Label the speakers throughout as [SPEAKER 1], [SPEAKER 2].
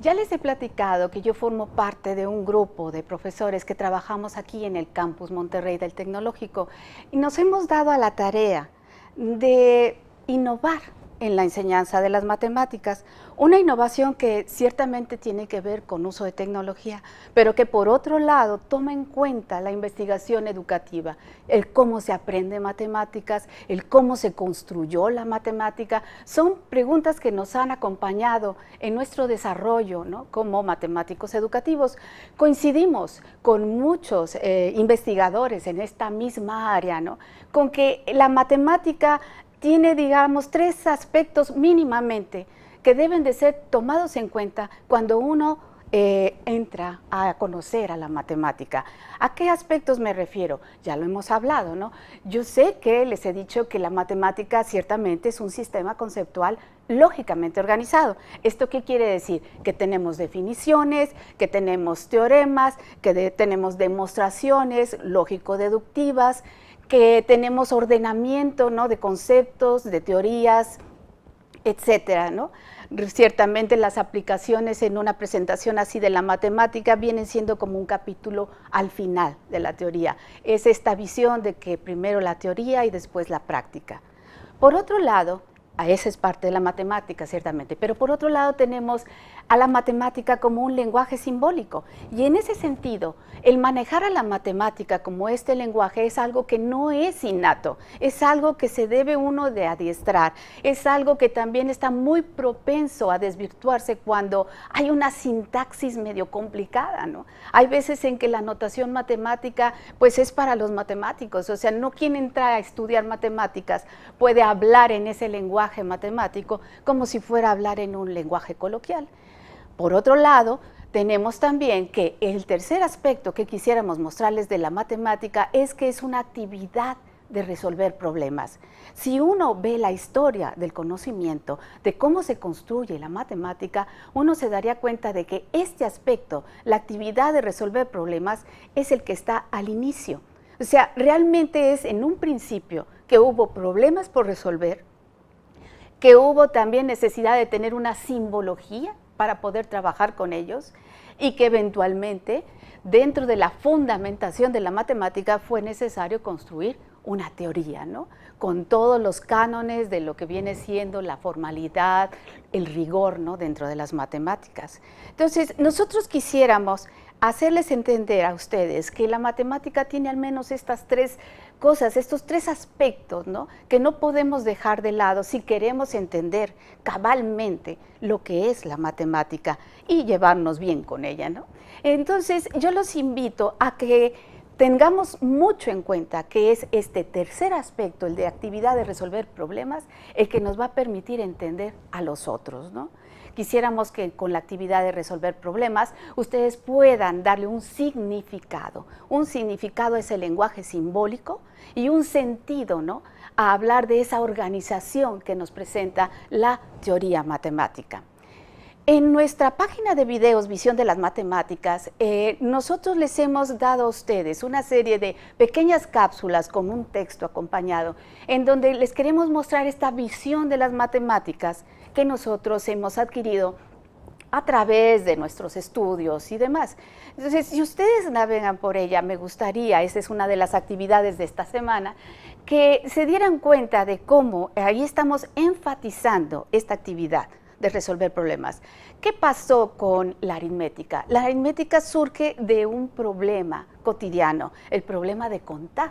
[SPEAKER 1] Ya les he platicado que yo formo parte de un grupo de profesores que trabajamos aquí en el campus Monterrey del Tecnológico y nos hemos dado a la tarea de innovar en la enseñanza de las matemáticas, una innovación que ciertamente tiene que ver con uso de tecnología, pero que por otro lado toma en cuenta la investigación educativa, el cómo se aprende matemáticas, el cómo se construyó la matemática. Son preguntas que nos han acompañado en nuestro desarrollo, ¿no?, como matemáticos educativos. Coincidimos con muchos investigadores en esta misma área, ¿no?, con que la matemática tiene, digamos, tres aspectos mínimamente que deben de ser tomados en cuenta cuando uno entra a conocer a la matemática. ¿A qué aspectos me refiero? Ya lo hemos hablado, ¿no? Yo sé que les he dicho que la matemática ciertamente es un sistema conceptual lógicamente organizado. ¿Esto qué quiere decir? Que tenemos definiciones, que tenemos teoremas, que tenemos demostraciones lógico-deductivas, que tenemos ordenamiento, ¿no?, de conceptos, de teorías, etcétera, ¿no? Ciertamente las aplicaciones en una presentación así de la matemática vienen siendo como un capítulo al final de la teoría. Es esta visión de que primero la teoría y después la práctica. Por otro lado, esa es parte de la matemática, ciertamente, pero por otro lado tenemos a la matemática como un lenguaje simbólico, y en ese sentido, el manejar a la matemática como este lenguaje es algo que no es innato, es algo que se debe uno de adiestrar, es algo que también está muy propenso a desvirtuarse cuando hay una sintaxis medio complicada, ¿no? Hay veces en que la notación matemática pues es para los matemáticos, o sea, no quien entra a estudiar matemáticas puede hablar en ese lenguaje matemático como si fuera a hablar en un lenguaje coloquial. Por otro lado, tenemos también que el tercer aspecto que quisiéramos mostrarles de la matemática es que es una actividad de resolver problemas. Si uno ve la historia del conocimiento, de cómo se construye la matemática, uno se daría cuenta de que este aspecto, la actividad de resolver problemas, es el que está al inicio. O sea, realmente es en un principio que hubo problemas por resolver, que hubo también necesidad de tener una simbología para poder trabajar con ellos y que eventualmente dentro de la fundamentación de la matemática fue necesario construir una teoría, ¿no?, con todos los cánones de lo que viene siendo la formalidad, el rigor, ¿no?, dentro de las matemáticas. Entonces, nosotros quisiéramos hacerles entender a ustedes que la matemática tiene al menos estas tres cosas, estos tres aspectos, ¿no?, que no podemos dejar de lado si queremos entender cabalmente lo que es la matemática y llevarnos bien con ella, ¿no? Entonces, yo los invito a que tengamos mucho en cuenta que es este tercer aspecto, el de actividad de resolver problemas, el que nos va a permitir entender a los otros, ¿no? Quisiéramos que con la actividad de resolver problemas ustedes puedan darle un significado. Un significado es el lenguaje simbólico y un sentido, ¿no?, a hablar de esa organización que nos presenta la teoría matemática. En nuestra página de videos Visión de las Matemáticas, nosotros les hemos dado a ustedes una serie de pequeñas cápsulas con un texto acompañado, en donde les queremos mostrar esta visión de las matemáticas que nosotros hemos adquirido a través de nuestros estudios y demás. Entonces, si ustedes navegan por ella, me gustaría, esa es una de las actividades de esta semana, que se dieran cuenta de cómo ahí estamos enfatizando esta actividad de resolver problemas. ¿Qué pasó con la aritmética? La aritmética surge de un problema cotidiano, el problema de contar.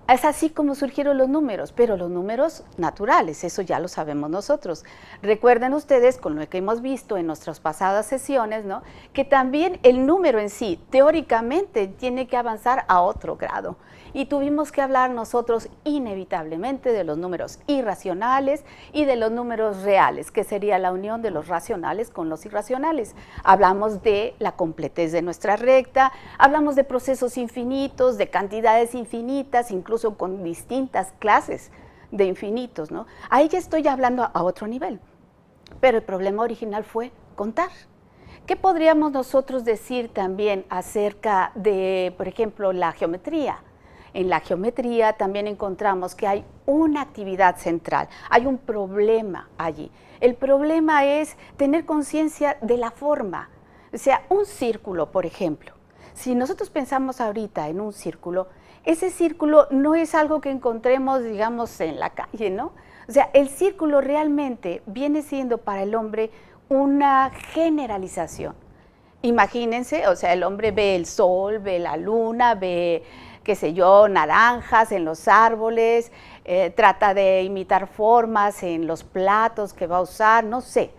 [SPEAKER 1] Es así como surgieron los números, pero los números naturales, eso ya lo sabemos nosotros. Recuerden ustedes, con lo que hemos visto en nuestras pasadas sesiones, ¿no?, que también el número en sí, teóricamente, tiene que avanzar a otro grado. Y tuvimos que hablar nosotros inevitablemente de los números irracionales y de los números reales, que sería la unión de los racionales con los irracionales. Hablamos de la completez de nuestra recta, hablamos de procesos infinitos, de cantidades infinitas, incluso con distintas clases de infinitos, ¿no? Ahí ya estoy hablando a otro nivel, pero el problema original fue contar. ¿Qué podríamos nosotros decir también acerca de, por ejemplo, la geometría? en la geometría también encontramos que hay una actividad central, hay un problema allí. El problema es tener conciencia de la forma, o sea, un círculo, por ejemplo. Si nosotros pensamos ahorita en un círculo, ese círculo no es algo que encontremos, digamos, en la calle, ¿no? O sea, el círculo realmente viene siendo para el hombre una generalización. Imagínense, o sea, el hombre ve el sol, ve la luna, ve, qué sé yo, naranjas en los árboles, trata de imitar formas en los platos que va a usar, no sé.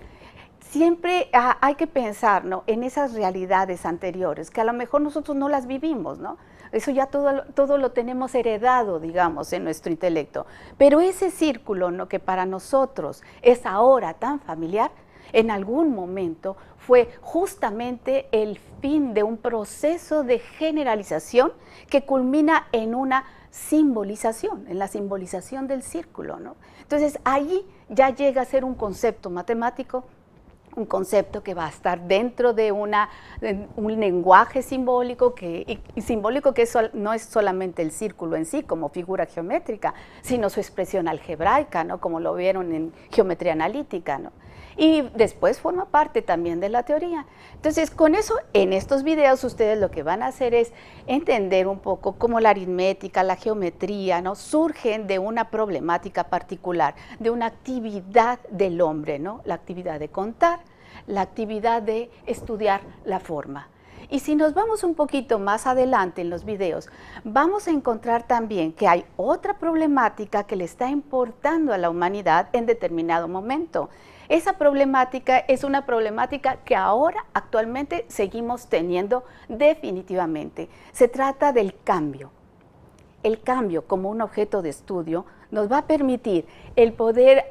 [SPEAKER 1] Siempre hay que pensar, ¿no?, en esas realidades anteriores, que a lo mejor nosotros no las vivimos, ¿no? Eso ya todo lo tenemos heredado, digamos, en nuestro intelecto. Pero ese círculo, ¿no?, que para nosotros es ahora tan familiar, en algún momento fue justamente el fin de un proceso de generalización que culmina en una simbolización, en la simbolización del círculo, ¿no? Entonces, allí ya llega a ser un concepto matemático, un concepto que va a estar dentro de un lenguaje simbólico, simbólico que no es solamente el círculo en sí como figura geométrica, sino su expresión algebraica, ¿no?, como lo vieron en geometría analítica, ¿no? Y después forma parte también de la teoría. Entonces, con eso, en estos videos ustedes lo que van a hacer es entender un poco cómo la aritmética, la geometría, ¿no?, surgen de una problemática particular, de una actividad del hombre, ¿no?, la actividad de contar, la actividad de estudiar la forma. Y si nos vamos un poquito más adelante en los videos, vamos a encontrar también que hay otra problemática que le está importando a la humanidad en determinado momento. Esa problemática es una problemática que ahora actualmente seguimos teniendo definitivamente. Se trata del cambio. El cambio como un objeto de estudio nos va a permitir el poder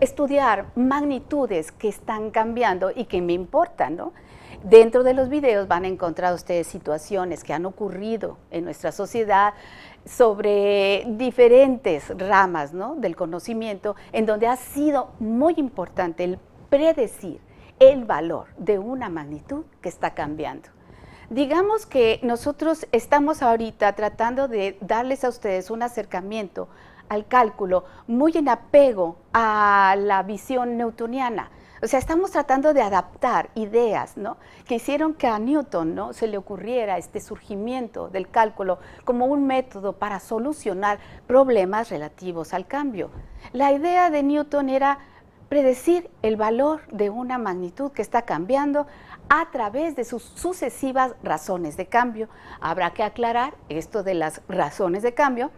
[SPEAKER 1] estudiar magnitudes que están cambiando y que me importan, ¿no? Dentro de los videos van a encontrar ustedes situaciones que han ocurrido en nuestra sociedad sobre diferentes ramas, ¿no?, del conocimiento, en donde ha sido muy importante el predecir el valor de una magnitud que está cambiando. Digamos que nosotros estamos ahorita tratando de darles a ustedes un acercamiento al cálculo muy en apego a la visión newtoniana. O sea, estamos tratando de adaptar ideas, ¿no?, que hicieron que a Newton, ¿no?, se le ocurriera este surgimiento del cálculo como un método para solucionar problemas relativos al cambio. La idea de Newton era predecir el valor de una magnitud que está cambiando a través de sus sucesivas razones de cambio. Habrá que aclarar esto de las razones de cambio.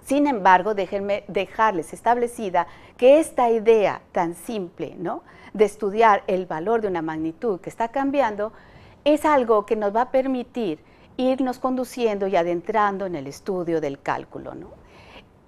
[SPEAKER 1] Sin embargo, déjenme dejarles establecida que esta idea tan simple, ¿no?, de estudiar el valor de una magnitud que está cambiando, es algo que nos va a permitir irnos conduciendo y adentrando en el estudio del cálculo, ¿no?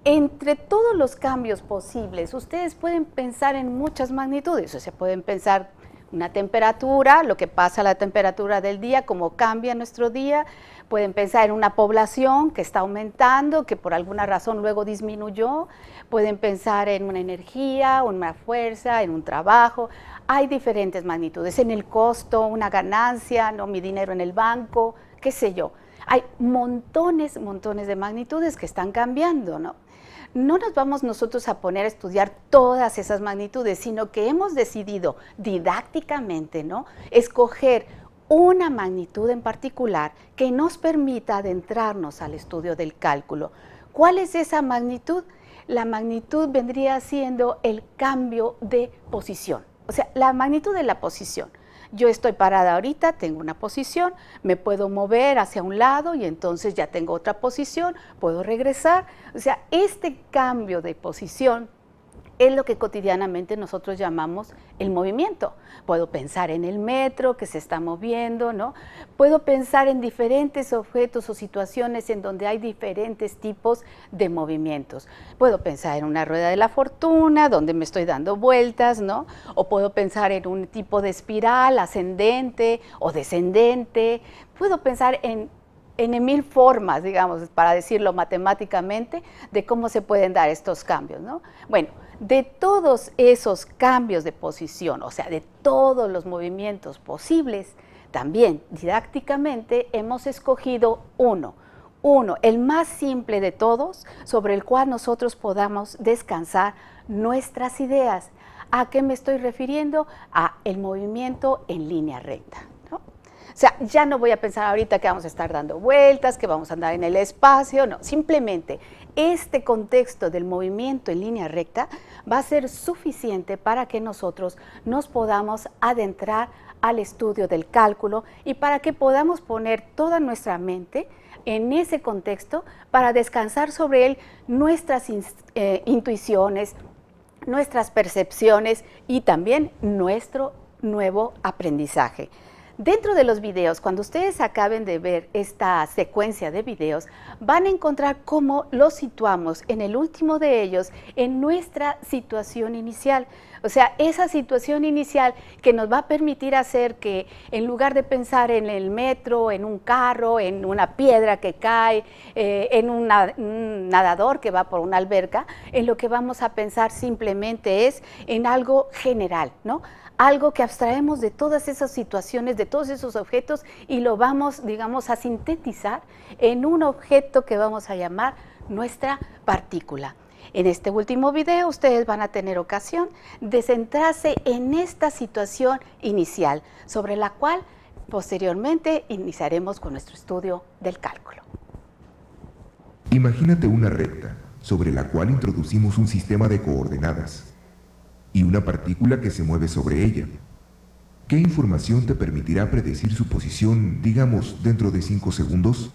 [SPEAKER 1] Entre todos los cambios posibles, ustedes pueden pensar en muchas magnitudes, o sea, pueden pensar una temperatura, lo que pasa a la temperatura del día, cómo cambia nuestro día. Pueden pensar en una población que está aumentando, que por alguna razón luego disminuyó. Pueden pensar en una energía, una fuerza, en un trabajo. Hay diferentes magnitudes, en el costo, una ganancia, ¿no?, mi dinero en el banco, qué sé yo. Hay montones de magnitudes que están cambiando, ¿no? No nos vamos nosotros a poner a estudiar todas esas magnitudes, sino que hemos decidido didácticamente, ¿no?, escoger una magnitud en particular que nos permita adentrarnos al estudio del cálculo. ¿Cuál es esa magnitud? La magnitud vendría siendo el cambio de posición, o sea, la magnitud de la posición. Yo estoy parada ahorita, tengo una posición, me puedo mover hacia un lado y entonces ya tengo otra posición, puedo regresar. O sea, este cambio de posición es lo que cotidianamente nosotros llamamos el movimiento. Puedo pensar en el metro que se está moviendo, ¿no? Puedo pensar en diferentes objetos o situaciones en donde hay diferentes tipos de movimientos. Puedo pensar en una rueda de la fortuna, donde me estoy dando vueltas, ¿no? O puedo pensar en un tipo de espiral ascendente o descendente. Puedo pensar en mil formas, digamos, para decirlo matemáticamente, de cómo se pueden dar estos cambios, ¿no? Bueno, de todos esos cambios de posición, o sea, de todos los movimientos posibles, también didácticamente hemos escogido uno Uno, el más simple de todos, sobre el cual nosotros podamos descansar nuestras ideas. ¿A qué me estoy refiriendo? A el movimiento en línea recta, ¿no? O sea, ya no voy a pensar ahorita que vamos a estar dando vueltas, que vamos a andar en el espacio, no, simplemente este contexto del movimiento en línea recta va a ser suficiente para que nosotros nos podamos adentrar al estudio del cálculo y para que podamos poner toda nuestra mente en ese contexto para descansar sobre él nuestras intuiciones, nuestras percepciones y también nuestro nuevo aprendizaje. Dentro de los videos, cuando ustedes acaben de ver esta secuencia de videos, van a encontrar cómo los situamos en el último de ellos en nuestra situación inicial. O sea, esa situación inicial que nos va a permitir hacer que en lugar de pensar en el metro, en un carro, en una piedra que cae, en un nadador que va por una alberca, en lo que vamos a pensar simplemente es en algo general, ¿no? Algo que abstraemos de todas esas situaciones, de todos esos objetos y lo vamos, digamos, a sintetizar en un objeto que vamos a llamar nuestra partícula. En este último video ustedes van a tener ocasión de centrarse en esta situación inicial, sobre la cual posteriormente iniciaremos con nuestro estudio del cálculo.
[SPEAKER 2] Imagínate una recta sobre la cual introducimos un sistema de coordenadas y una partícula que se mueve sobre ella. ¿Qué información te permitirá predecir su posición, digamos, dentro de 5 segundos?